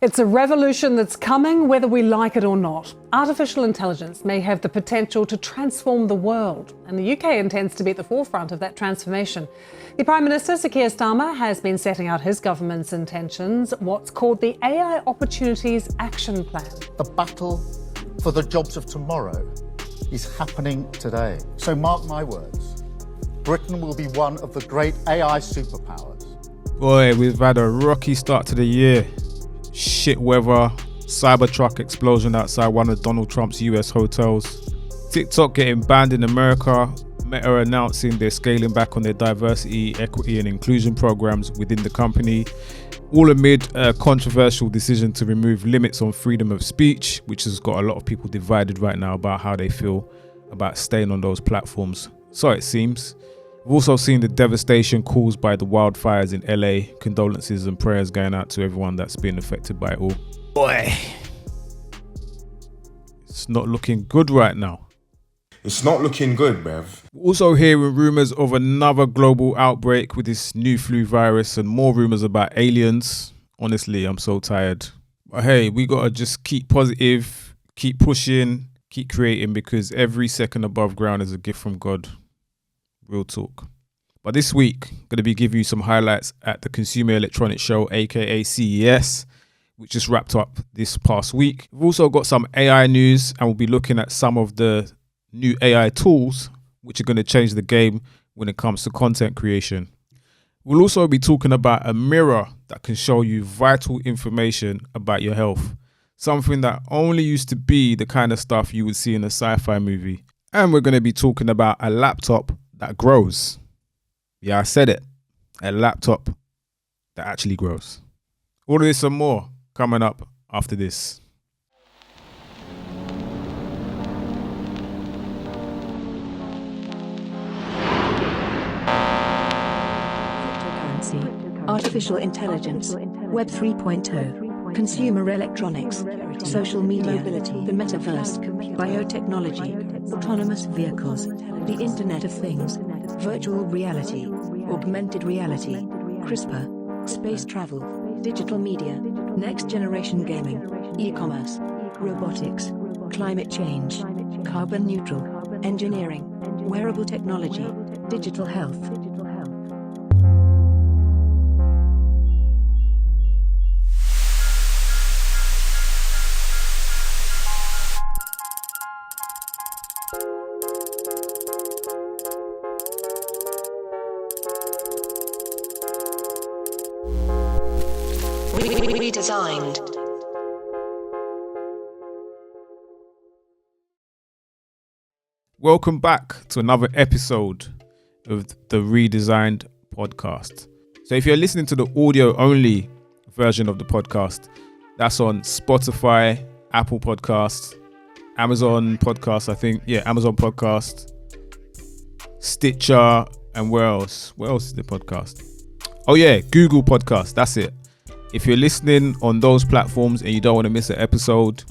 It's a revolution that's coming whether we like it or not. Artificial intelligence may have the potential to transform the world, and the UK intends to be at the forefront of that transformation. The Prime Minister Keir Starmer has been setting out his government's intentions, what's called the AI Opportunities Action Plan. The battle for the jobs of tomorrow is happening today. So mark my words, Britain will be one of the great AI superpowers. Boy, we've had a rocky start to the year. Shit weather, Cybertruck explosion outside one of Donald Trump's US hotels, TikTok getting banned in America, Meta announcing they're scaling back on their diversity, equity and inclusion programs within the company, all amid a controversial decision to remove limits on freedom of speech, which has got a lot of people divided right now about how they feel about staying on those platforms. So it seems. We've also seen the devastation caused by the wildfires in LA. Condolences and prayers going out to everyone that's been affected by it all. Boy, it's not looking good right now. It's not looking good, bruv. We're also hearing rumours of another global outbreak with this new flu virus and more rumours about aliens. Honestly, I'm so tired. But hey, we gotta just keep positive, keep pushing, keep creating, because every second above ground is a gift from God. Real talk. But this week, I'm going to be giving you some highlights at the Consumer Electronics Show, aka CES, which just wrapped up this past week. We've also got some AI news, and we'll be looking at some of the new AI tools which are going to change the game when it comes to content creation. We'll also be talking about a mirror that can show you vital information about your health, something that only used to be the kind of stuff you would see in a sci-fi movie. And we're going to be talking about a laptop that grows. Yeah, I said it. A laptop that actually grows. All of this and more coming up after this. Cryptocurrency, artificial intelligence, Web 3.0, consumer electronics, social media, the metaverse, biotechnology, autonomous vehicles, the Internet of Things, virtual reality, augmented reality, CRISPR, space travel, digital media, next generation gaming, e-commerce, robotics, climate change, carbon neutral, engineering, wearable technology, digital health. Redesigned. Welcome back to another episode of the Redesigned Podcast. So if you're listening to the audio only version of the podcast, that's on Spotify, Apple Podcasts, Amazon Podcasts, I think. Yeah, Amazon Podcast, Stitcher, and where else? Where else is the podcast? Oh yeah, Google Podcast, that's it. If you're listening on those platforms and you don't want to miss an episode,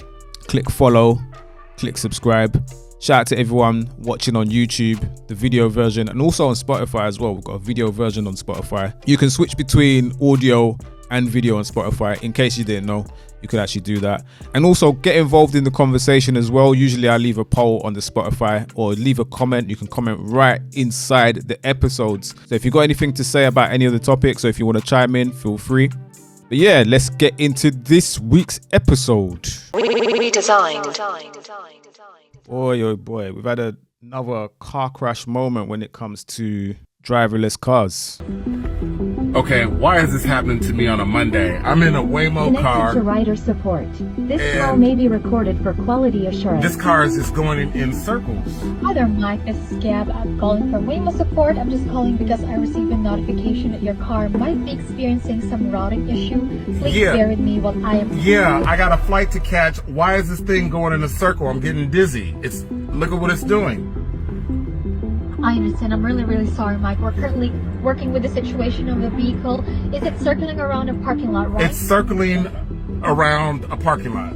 click follow, click subscribe. Shout out to everyone watching on YouTube, the video version, and also on Spotify as well. We've got a video version on Spotify. You can switch between audio and video on Spotify. In case you didn't know, you could actually do that. And also get involved in the conversation as well. Usually I leave a poll on the Spotify or leave a comment. You can comment right inside the episodes. So if you've got anything to say about any of the topics, or if you want to chime in, feel free. But yeah, let's get into this week's episode. Redesigned. Boy, oh boy, we've had another car crash moment when it comes to driverless cars. Okay, why is this happening to me on a Monday? I'm in a Waymo car. Connected to rider support. This call may be recorded for quality assurance. This car is just going in circles. Hi there, Mike. This is Gab. I'm calling from Waymo support. I'm just calling because I received a notification that your car might be experiencing some routing issue. Please bear with me while I am... Yeah, I got a flight to catch. Why is this thing going in a circle? I'm getting dizzy. Look at what it's doing. I understand. I'm really sorry, Mike. We're currently working with the situation of the vehicle. Is it circling around a parking lot, right? It's circling around a parking lot.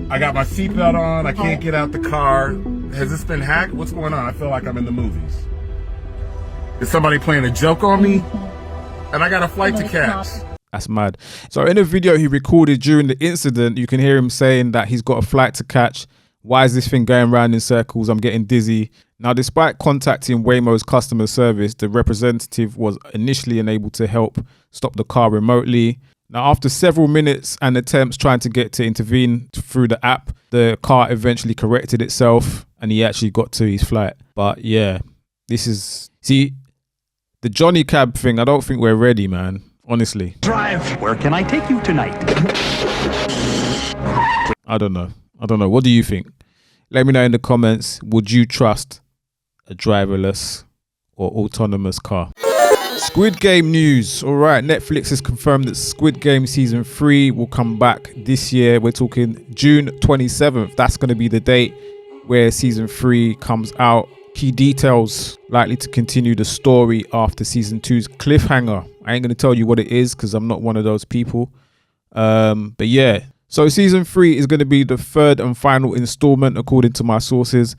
I got my seatbelt on. I can't get out the car. Has this been hacked? What's going on? I feel like I'm in the movies. Is somebody playing a joke on me? And I got a flight to catch. That's mad. So in a video he recorded during the incident, you can hear him saying that he's got a flight to catch. Why is this thing going round in circles? I'm getting dizzy. Now, despite contacting Waymo's customer service, the representative was initially unable to help stop the car remotely. Now, after several minutes and attempts trying to get to intervene through the app, the car eventually corrected itself and he actually got to his flight. But yeah, see, the Johnny Cab thing, I don't think we're ready, man. Honestly. Drive. Where can I take you tonight? I don't know. What do you think? Let me know in the comments. Would you trust a driverless or autonomous car? Squid Game news. All right, Netflix has confirmed that Squid Game season 3 will come back this year. We're talking June 27th. That's going to be the date where season 3 comes out. Key details likely to continue the story after season 2's cliffhanger. I ain't going to tell you what it is because I'm not one of those people. But yeah. So season 3 is going to be the third and final installment according to my sources.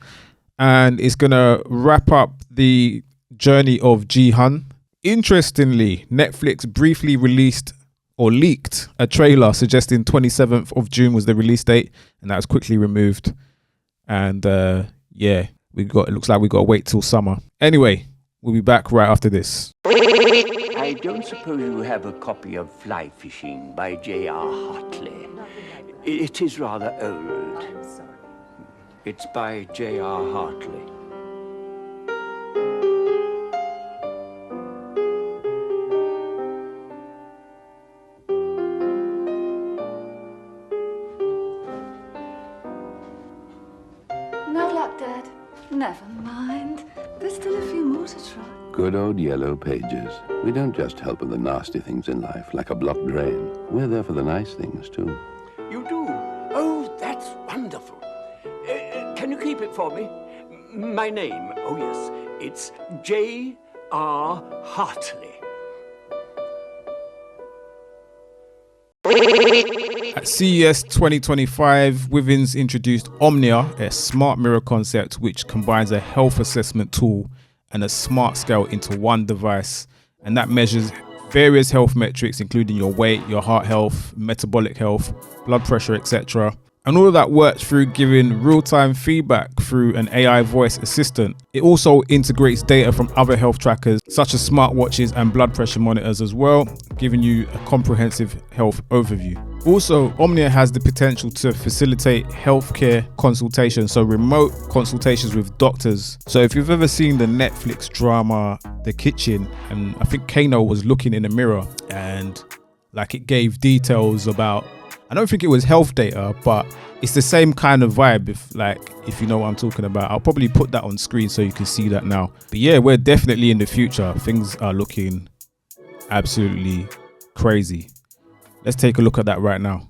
And it's going to wrap up the journey of Ji-hun. Interestingly, Netflix briefly released or leaked a trailer suggesting 27th of June was the release date. And that was quickly removed. And yeah, it looks like we got to wait till summer. Anyway, we'll be back right after this. I don't suppose you have a copy of Fly Fishing by J.R. Hartley. It is rather old. It's by J.R. Hartley. No luck, Dad. Never mind. There's still a few more to try. Good old yellow pages. We don't just help with the nasty things in life, like a blocked drain. We're there for the nice things, too. You do? Oh, that's wonderful. Can you keep it for me? My name, oh yes, it's J.R. Hartley. At CES 2025, Withings introduced Omnia, a smart mirror concept which combines a health assessment tool and a smart scale into one device, and that measures various health metrics including your weight, your heart health, metabolic health, blood pressure, etc. And all of that works through giving real-time feedback through an AI voice assistant. It also integrates data from other health trackers such as smartwatches and blood pressure monitors as well, giving you a comprehensive health overview. Also, Omnia has the potential to facilitate healthcare consultations, so remote consultations with doctors. So if you've ever seen the Netflix drama The Kitchen, and I think Kano was looking in the mirror and like it gave details about, I don't think it was health data, but it's the same kind of vibe if you know what I'm talking about. I'll probably put that on screen so you can see that now. But yeah, we're definitely in the future. Things are looking absolutely crazy. Let's take a look at that right now.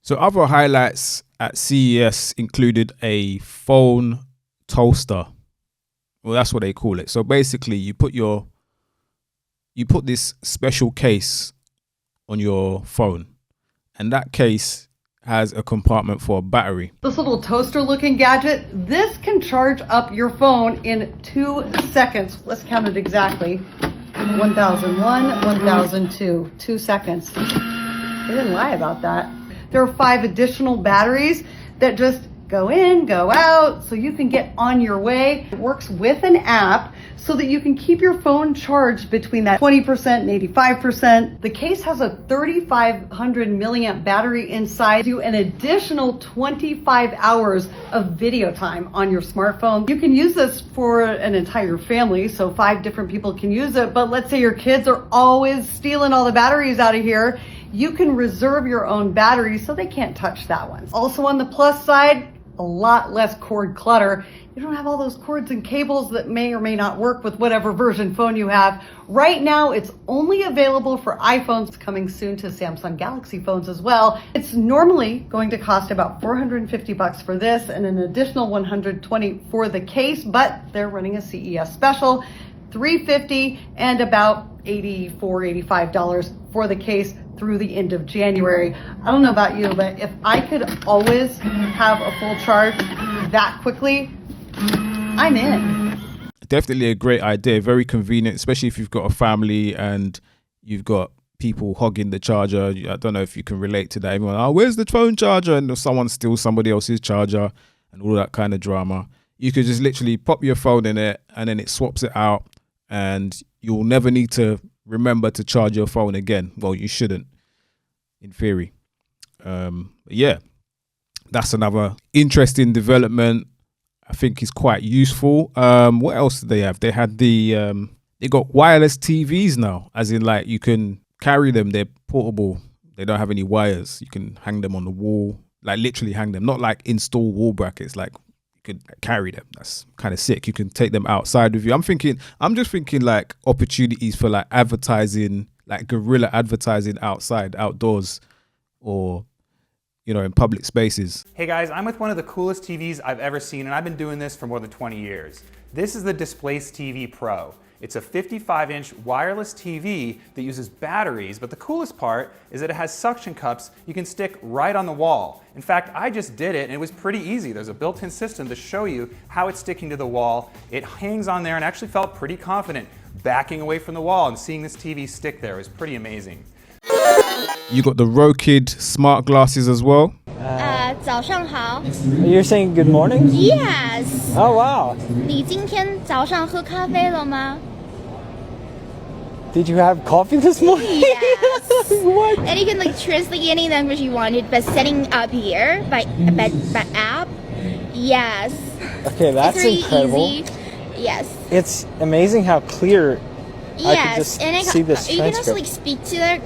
So other highlights at CES included a phone toaster. Well, that's what they call it. So basically you put this special case on your phone, and that case has a compartment for a battery. This little toaster looking gadget, this can charge up your phone in 2 seconds. Let's count it exactly. 1001, 1002, 2 seconds. They didn't lie about that. There are 5 additional batteries that just go in, go out, so you can get on your way. It works with an app so that you can keep your phone charged between that 20% and 85%. The case has a 3,500 milliamp battery inside you, an additional 25 hours of video time on your smartphone. You can use this for an entire family, so 5 different people can use it, but let's say your kids are always stealing all the batteries out of here. you can reserve your own batteries so they can't touch that one. Also on the plus side, a lot less cord clutter. You don't have all those cords and cables that may or may not work with whatever version phone you have. Right now, it's only available for iPhones, coming soon to Samsung Galaxy phones as well. It's normally going to cost about $450 for this and an additional $120 for the case, but they're running a CES special, $350 and about $84, $85 for the case through the end of January. I don't know about you, but if I could always have a full charge that quickly, I'm in. Definitely a great idea, very convenient, especially if you've got a family and you've got people hogging the charger. I don't know if you can relate to that. Everyone, oh, where's the phone charger? And someone steals somebody else's charger and all that kind of drama. You could just literally pop your phone in it and then it swaps it out and you'll never need to remember to charge your phone again. Well, you shouldn't, in theory. Yeah, that's another interesting development. I think is quite useful. What else did they have? They had they got wireless TVs now, as in like you can carry them. They're portable. They don't have any wires. You can hang them on the wall, like literally hang them, not like install wall brackets. Like you could carry them. That's kind of sick. You can take them outside with you. I'm just thinking like opportunities for like advertising, like guerrilla advertising outside, outdoors, or you know, in public spaces. Hey guys, I'm with one of the coolest TVs I've ever seen, and I've been doing this for more than 20 years. This is the Displace TV Pro. It's a 55-inch wireless TV that uses batteries, but the coolest part is that it has suction cups you can stick right on the wall. In fact, I just did it and it was pretty easy. There's a built-in system to show you how it's sticking to the wall. It hangs on there and actually felt pretty confident backing away from the wall and seeing this TV stick there was pretty amazing. You got the Rokid smart glasses as well. 早上好. You're saying good morning? Yes. Oh wow. 你今天早上喝咖啡了吗? Did you have coffee this morning? Yes. What? And you can like translate any language you wanted by setting up here by app. Yes. Okay, that's it's really incredible. Easy. Yes. It's amazing how clear I could just see this transcript. You can also like speak to their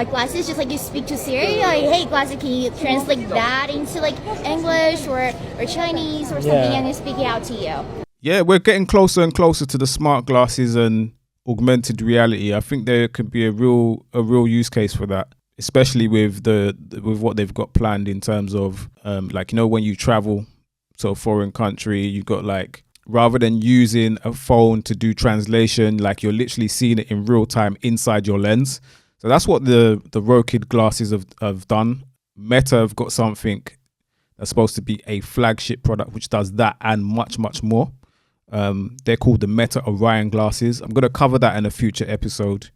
glasses, just like you speak to Siri. Like, hey, glasses, can you translate that into like English or Chinese or something, and you speak it out to you. Yeah, we're getting closer and closer to the smart glasses and augmented reality. I think there could be a real use case for that, especially with with what they've got planned in terms of like, you know, when you travel to a foreign country, you've got like, rather than using a phone to do translation, like you're literally seeing it in real time inside your lens. So that's what the Rokid glasses have done. Meta have got something that's supposed to be a flagship product which does that and much, much more. They're called the Meta Orion glasses. I'm going to cover that in a future episode.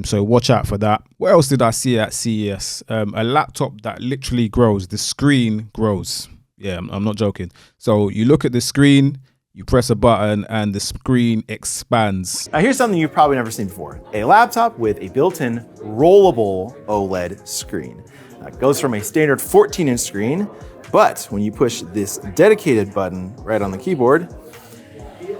So watch out for that. What else did I see at CES? A laptop that literally grows. The screen grows. Yeah, I'm not joking. So you look at the screen, you press a button and the screen expands. Now here's something you've probably never seen before. A laptop with a built-in rollable OLED screen. It goes from a standard 14-inch screen, but when you push this dedicated button right on the keyboard,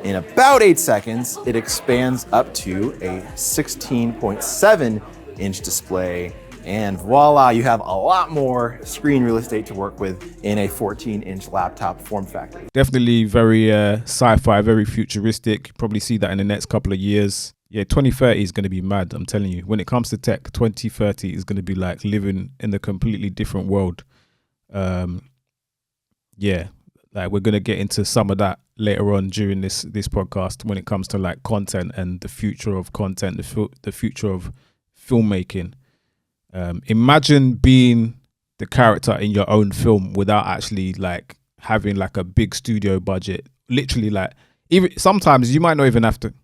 in about 8 seconds, it expands up to a 16.7-inch display. And voila, you have a lot more screen real estate to work with in a 14-inch laptop form factor. Definitely very sci-fi, very futuristic. You probably see that in the next couple of years. Yeah, 2030 is going to be mad, I'm telling you. When it comes to tech, 2030 is going to be like living in a completely different world. Yeah, like we're going to get into some of that later on during this podcast when it comes to like content and the future of content, the future of filmmaking. Imagine being the character in your own film without actually like having like a big studio budget. Literally, like, even sometimes you might not even have to,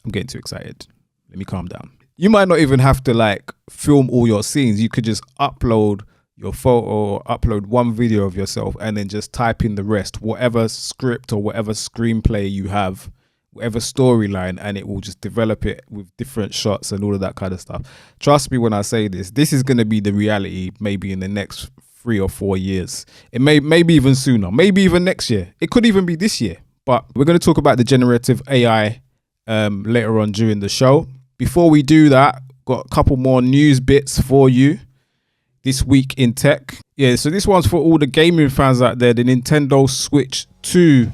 I'm getting too excited. Let me calm down. You might not even have to like film all your scenes. You could just upload your photo or upload one video of yourself and then just type in the rest, whatever script or whatever screenplay you have, whatever storyline, and it will just develop it with different shots and all of that kind of stuff. Trust me when I say this is going to be the reality maybe in the next 3 or 4 years. It maybe even sooner, maybe even next year. It could even be this year. But we're going to talk about the generative AI later on during the show. Before we do that, got a couple more news bits for you this week in tech. Yeah, so this one's for all the gaming fans out there. The Nintendo Switch 2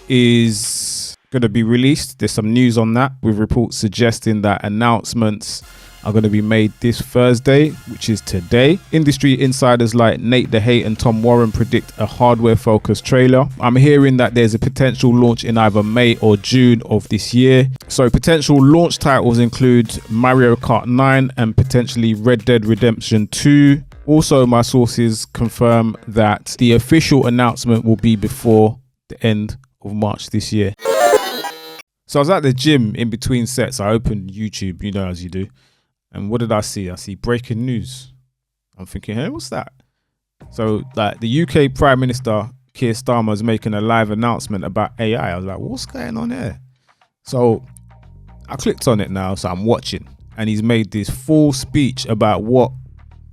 is going to be released. There's some news on that, with reports suggesting that announcements are going to be made this Thursday, which is today. Industry insiders like Nate DeHate and Tom Warren predict a hardware-focused trailer. I'm hearing that there's a potential launch in either May or June of this year. So potential launch titles include Mario Kart 9 and potentially Red Dead Redemption 2. Also, my sources confirm that the official announcement will be before the end of March this year. So I was at the gym in between sets. I opened YouTube, you know, as you do. And what did I see? I see breaking news. I'm thinking, hey, what's that? So, like, the UK Prime Minister Keir Starmer is making a live announcement about AI. I was like, what's going on here? So I clicked on it now, so I'm watching. And he's made this full speech about what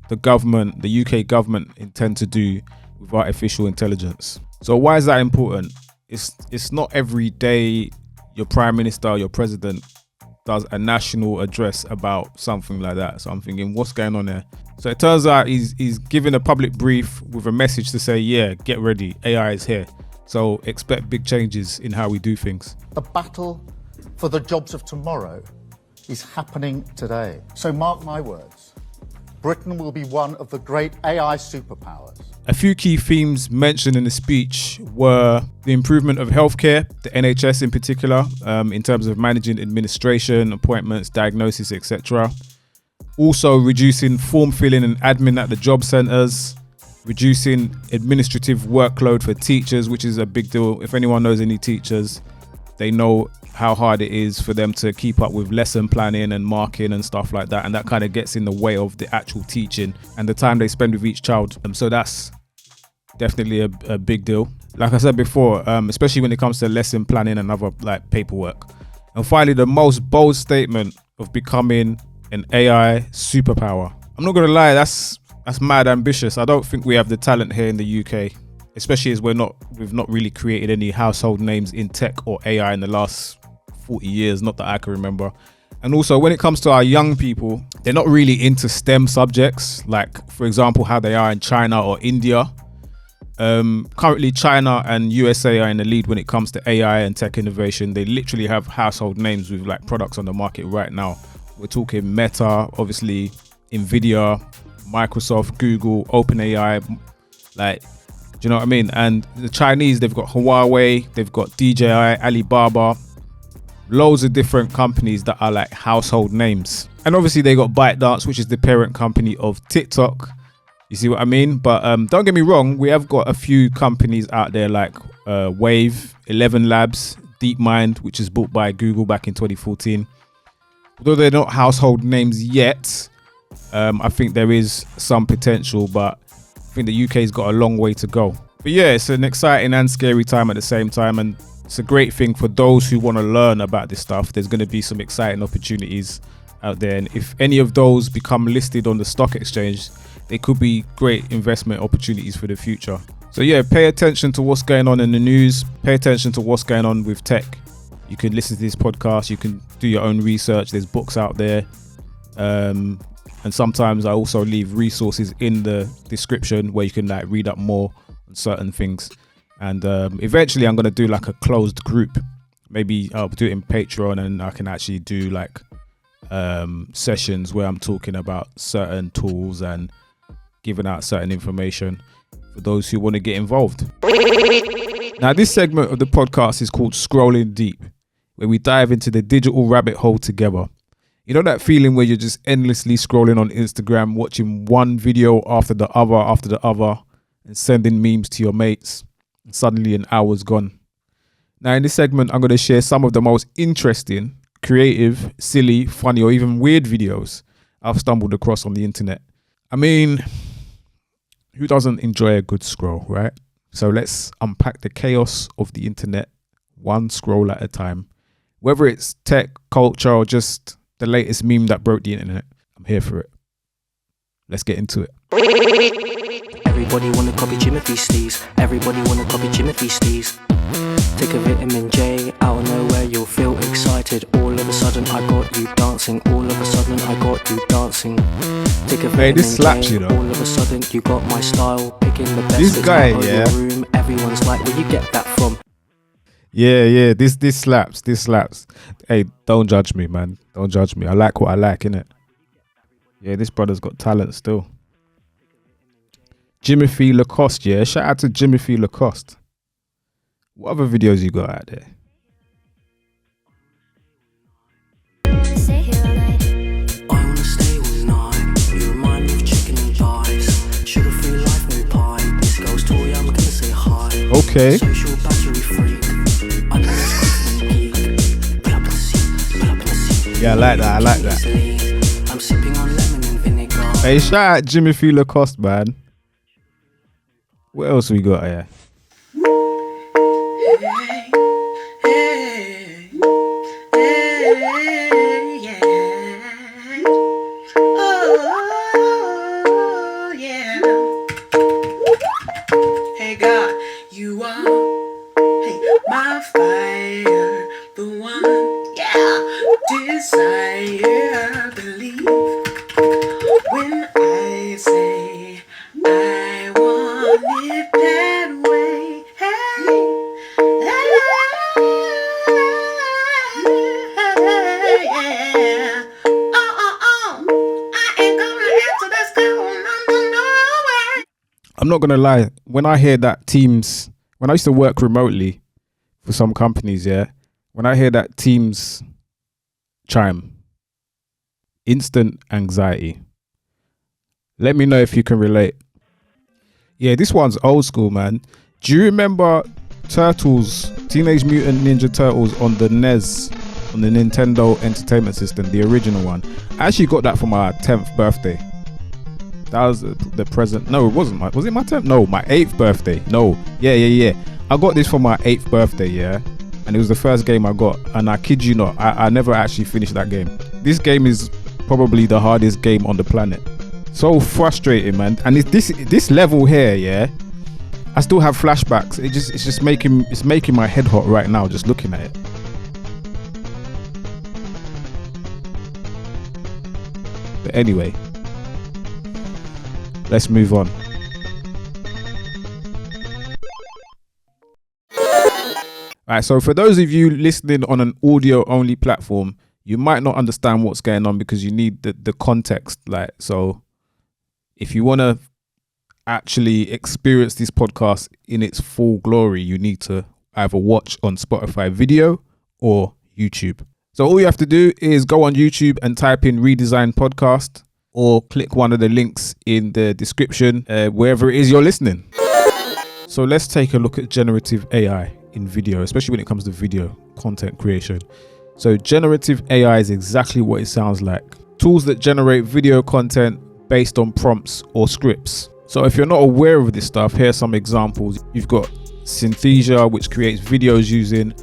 the government, the UK government, intend to do with artificial intelligence. So why is that important? It's not every day your Prime Minister, your President does a national address about something like that. So I'm thinking, what's going on there? So it turns out he's giving a public brief with a message to say, yeah, get ready, AI is here. So expect big changes in how we do things. The battle for the jobs of tomorrow is happening today. So mark my words, Britain will be one of the great AI superpowers. A few key themes mentioned in the speech were the improvement of healthcare, the NHS in particular, in terms of managing administration, appointments, diagnosis, etc. Also reducing form filling and admin at the job centres, reducing administrative workload for teachers, which is a big deal. If anyone knows any teachers, they know how hard it is for them to keep up with lesson planning and marking and stuff like that. And that kind of gets in the way of the actual teaching and the time they spend with each child. So that's definitely a big deal. Like I said before, especially when it comes to lesson planning and other like paperwork. And finally, the most bold statement of becoming an AI superpower. I'm not going to lie, that's mad ambitious. I don't think we have the talent here in the UK, especially as we've not really created any household names in tech or AI in the last 40 years, not that I can remember. And also when it comes to our young people, they're not really into STEM subjects, like for example how they are in China or India. Currently China and USA are in the lead when it comes to AI and tech innovation. They literally have household names with like products on the market right now. We're talking Meta, obviously Nvidia, Microsoft, Google, OpenAI, like, do you know what I mean? And the Chinese, they've got Huawei, they've got DJI, Alibaba, loads of different companies that are like household names. And obviously they got ByteDance, which is the parent company of TikTok. You see what I mean? But don't get me wrong, we have got a few companies out there like Wave, 11 Labs, DeepMind, which is bought by Google back in 2014. Although they're not household names yet, I think there is some potential, but I think the UK's got a long way to go. But yeah, it's an exciting and scary time at the same time, and it's a great thing for those who want to learn about this stuff. There's going to be some exciting opportunities out there, and if any of those become listed on the stock exchange, they could be great investment opportunities for the future. So yeah, pay attention to what's going on in the news, pay attention to what's going on with tech. You can listen to this podcast, you can do your own research, there's books out there, and sometimes I also leave resources in the description where you can like read up more on certain things. And eventually I'm going to do like a closed group. Maybe I'll do it in Patreon, and I can actually do like sessions where I'm talking about certain tools and giving out certain information for those who want to get involved. Now, this segment of the podcast is called Scrolling Deep, where we dive into the digital rabbit hole together. You know that feeling where you're just endlessly scrolling on Instagram, watching one video after the other, and sending memes to your mates, and suddenly an hour's gone. Now, in this segment, I'm going to share some of the most interesting, creative, silly, funny, or even weird videos I've stumbled across on the internet. I mean, who doesn't enjoy a good scroll, right? So let's unpack the chaos of the internet, one scroll at a time. Whether it's tech, culture, or just the latest meme that broke the internet, I'm here for it. Let's get into it. Everybody wanna copy Timothy Stees. Everybody wanna copy Timothy Stees. Take a vitamin J, out of nowhere you'll feel excited. All of a sudden I got you dancing. All of a sudden I got you dancing. Take a vitamin this slaps, J, you know. all of a sudden you got my style. Picking the best. This it's guy, not over yeah. room. Everyone's like, where you get that from? Yeah, this slaps. Hey, don't judge me, man. Don't judge me. I like what I like, innit? Yeah, this brother's got talent still. Jimothy Lacoste, yeah. Shout out to Jimothy Lacoste. What other videos you got out there? Okay. Yeah, I like that. Hey, shout out Jimothy Lacoste, man. What else we got here? Hey God, you are my fire, the one, desire, believe when I say I want it that way. I ain't gonna answer this call, no way. I'm not gonna lie. When I hear that Teams, when I used to work remotely for some companies, yeah, when I hear that Teams chime, instant anxiety. Let me know if you can relate. Yeah, this one's old school, man. Do you remember Turtles, Teenage Mutant Ninja Turtles on the NES, on the Nintendo Entertainment System, the original one? I actually got that for my 10th birthday. That was the present. No, it wasn't. Was it my 10th? No, my 8th birthday. No. Yeah. I got this for my 8th birthday, yeah. And it was the first game I got. And I kid you not, I never actually finished that game. This game is probably the hardest game on the planet. So frustrating, man. And it's this level here, yeah. I still have flashbacks. It's just making my head hot right now just looking at it. But anyway, let's move on. Alright, so for those of you listening on an audio only platform, you might not understand what's going on because you need the context. Like, so if you want to actually experience this podcast in its full glory, you need to either watch on Spotify video or YouTube. So all you have to do is go on YouTube and type in Redesigned Podcast, or click one of the links in the description, wherever it is you're listening. So let's take a look at generative AI in video, especially when it comes to video content creation. So generative AI is exactly what it sounds like. Tools that generate video content based on prompts or scripts. So if you're not aware of this stuff, here's some examples. You've got Synthesia, which creates videos using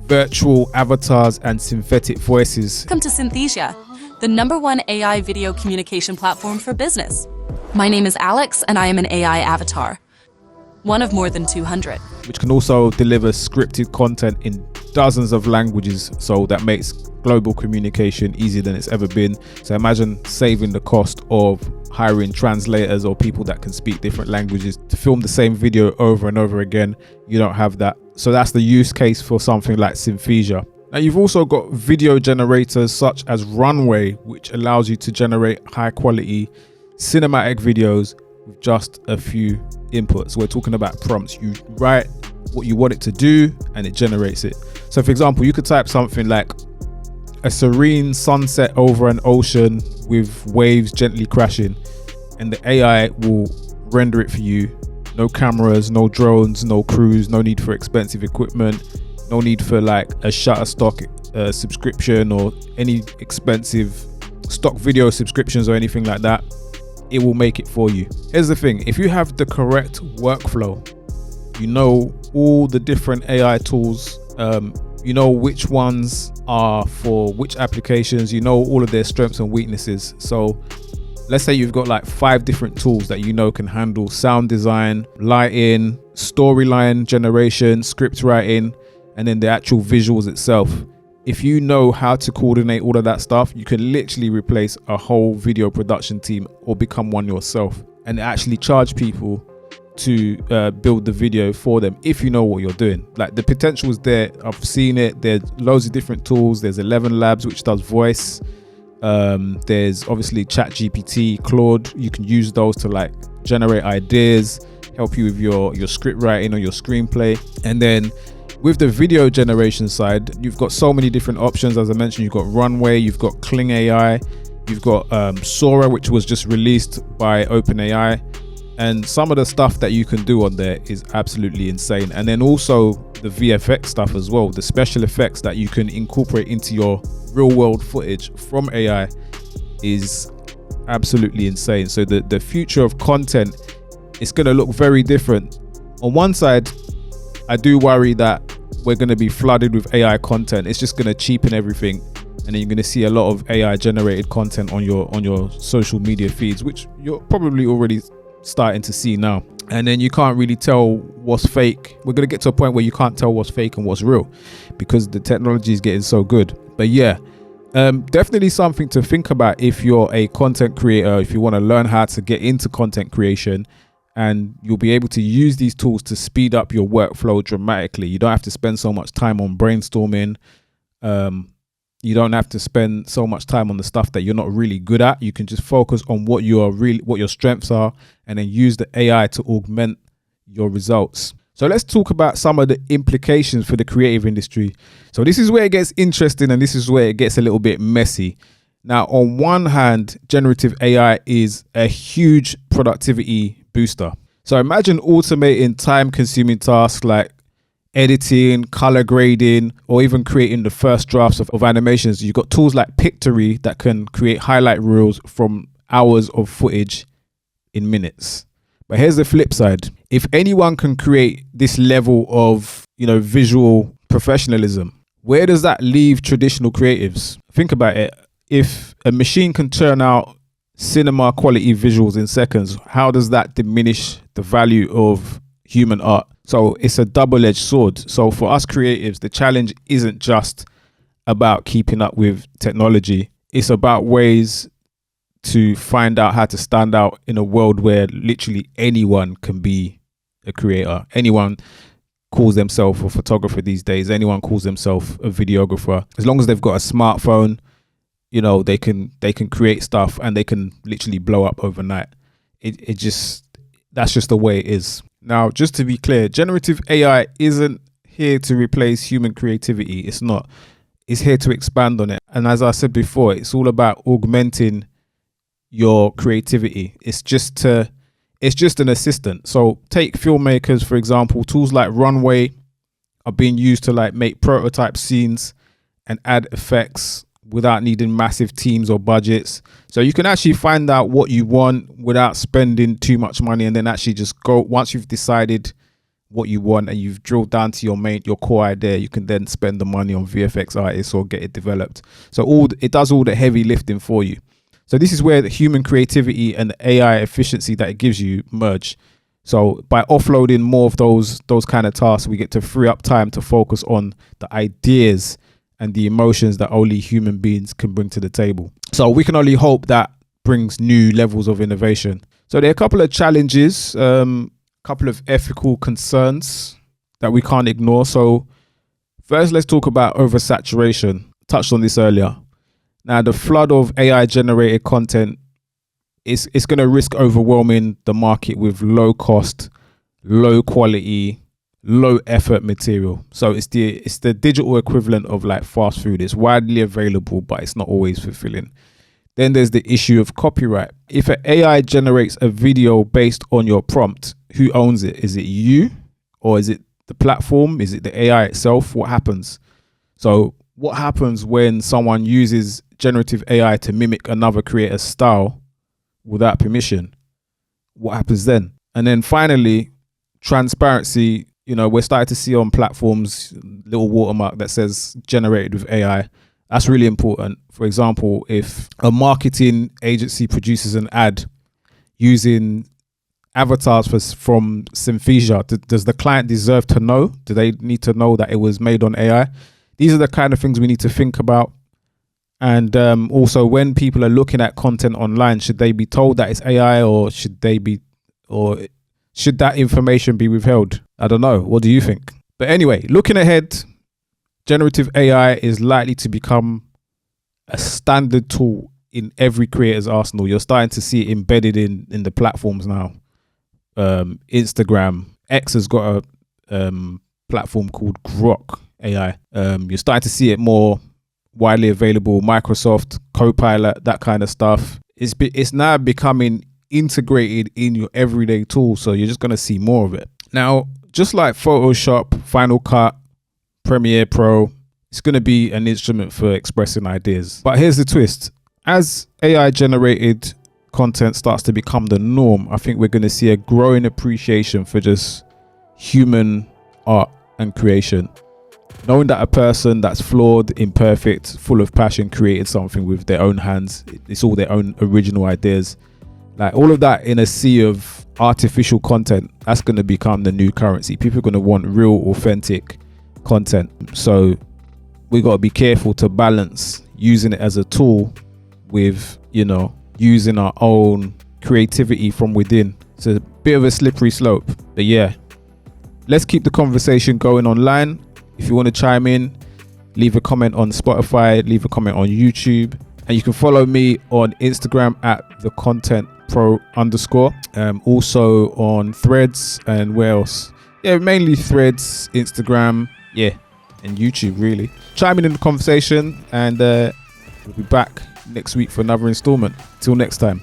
virtual avatars and synthetic voices. Welcome to Synthesia, the #1 AI video communication platform for business. My name is Alex, and I am an AI avatar, one of more than 200. Which can also deliver scripted content in dozens of languages, so that makes global communication easier than it's ever been. So imagine saving the cost of hiring translators or people that can speak different languages to film the same video over and over again. You don't have that. So that's the use case for something like Synthesia. Now you've also got video generators such as Runway, which allows you to generate high quality cinematic videos with just a few inputs. We're talking about prompts. You write what you want it to do and it generates it. So for example, you could type something like a serene sunset over an ocean with waves gently crashing, and the AI will render it for you. No cameras, no drones, no crews, no need for expensive equipment, no need for like a Shutterstock subscription or any expensive stock video subscriptions or anything like that. It will make it for you. Here's the thing, if you have the correct workflow, you know all the different AI tools, you know which ones are for which applications, you know all of their strengths and weaknesses. So let's say you've got like 5 different tools that you know can handle sound design, lighting, storyline generation, script writing, and then the actual visuals itself. If you know how to coordinate all of that stuff, you can literally replace a whole video production team or become one yourself and actually charge people to build the video for them if you know what you're doing. Like, the potential is there. I've seen it. There's loads of different tools. There's 11 Labs, which does voice. There's obviously ChatGPT, Claude. You can use those to like generate ideas, help you with your script writing or your screenplay. And then with the video generation side, you've got so many different options. As I mentioned, you've got Runway, you've got Kling AI, you've got Sora, which was just released by OpenAI. And some of the stuff that you can do on there is absolutely insane. And then also the VFX stuff as well, the special effects that you can incorporate into your real world footage from AI is absolutely insane. So the future of content is going to look very different. On one side, I do worry that we're going to be flooded with AI content. It's just going to cheapen everything, and then you're going to see a lot of AI generated content on your social media feeds, which you're probably already starting to see now. And then you can't really tell what's fake. We're going to get to a point where you can't tell what's fake and what's real because the technology is getting so good. But yeah, definitely something to think about if you're a content creator, if you want to learn how to get into content creation, and you'll be able to use these tools to speed up your workflow dramatically. You don't have to spend so much time on brainstorming. You don't have to spend so much time on the stuff that you're not really good at. You can just focus on what your strengths are, and then use the AI to augment your results. So let's talk about some of the implications for the creative industry. So this is where it gets interesting, and this is where it gets a little bit messy. Now, on one hand, generative AI is a huge productivity booster. So imagine automating time-consuming tasks like editing, color grading, or even creating the first drafts of animations. You've got tools like Pictory that can create highlight reels from hours of footage in minutes. But here's the flip side. If anyone can create this level of, visual professionalism, where does that leave traditional creatives? Think about it. If a machine can turn out cinema quality visuals in seconds, how does that diminish the value of human art? So it's a double-edged sword. So for us creatives, the challenge isn't just about keeping up with technology. It's about ways to find out how to stand out in a world where literally anyone can be a creator. Anyone calls themselves a photographer these days. Anyone calls themselves a videographer. As long as they've got a smartphone, they can create stuff, and they can literally blow up overnight. That's just the way it is. Now, just to be clear, generative AI isn't here to replace human creativity. It's not. It's here to expand on it. And as I said before, it's all about augmenting your creativity. It's just an assistant. So take filmmakers, for example. Tools like Runway are being used to like make prototype scenes and add effects without needing massive teams or budgets. So you can actually find out what you want without spending too much money, and then actually just go, once you've decided what you want and you've drilled down to your core idea, you can then spend the money on VFX artists or get it developed. So it does all the heavy lifting for you. So this is where the human creativity and the AI efficiency that it gives you merge. So by offloading more of those kind of tasks, we get to free up time to focus on the ideas and the emotions that only human beings can bring to the table. So we can only hope that brings new levels of innovation. So there are a couple of challenges, couple of ethical concerns that we can't ignore. So first, let's talk about oversaturation. Touched on this earlier. Now, the flood of AI generated content it's going to risk overwhelming the market with low cost, low quality, low effort material. So it's the digital equivalent of like fast food. It's widely available, but it's not always fulfilling. Then there's the issue of copyright. If an AI generates a video based on your prompt, who owns it? Is it you, or is it the platform? Is it the AI itself? What happens? So what happens when someone uses generative AI to mimic another creator's style without permission? What happens then? And then finally, transparency. We're starting to see on platforms little watermark that says generated with AI. That's really important. For example, if a marketing agency produces an ad using avatars from Synthesia, does the client deserve to know? Do they need to know that it was made on AI? These are the kind of things we need to think about. And also, when people are looking at content online, should they be told that it's AI, or should that information be withheld? I don't know. What do you think? But anyway, looking ahead, generative AI is likely to become a standard tool in every creator's arsenal. You're starting to see it embedded in the platforms now. Instagram, X has got a platform called Grok AI. You're starting to see it more widely available. Microsoft Copilot, that kind of stuff. It's now becoming integrated in your everyday tool, so you're just going to see more of it. Now, just like Photoshop, Final Cut, Premiere Pro, it's going to be an instrument for expressing ideas. But here's the twist. As AI generated content starts to become the norm, I think we're going to see a growing appreciation for just human art and creation. Knowing that a person that's flawed, imperfect, full of passion created something with their own hands, it's all their own original ideas. Like all of that in a sea of artificial content, that's going to become the new currency. People are going to want real, authentic content. So we got to be careful to balance using it as a tool with, using our own creativity from within. It's a bit of a slippery slope. But yeah, let's keep the conversation going online. If you want to chime in, leave a comment on Spotify, leave a comment on YouTube, and you can follow me on Instagram at @thecontentpro_. Also on Threads, and where else? Yeah, mainly Threads, Instagram, and YouTube really. Chime in the conversation, and we'll be back next week for another installment. Till next time.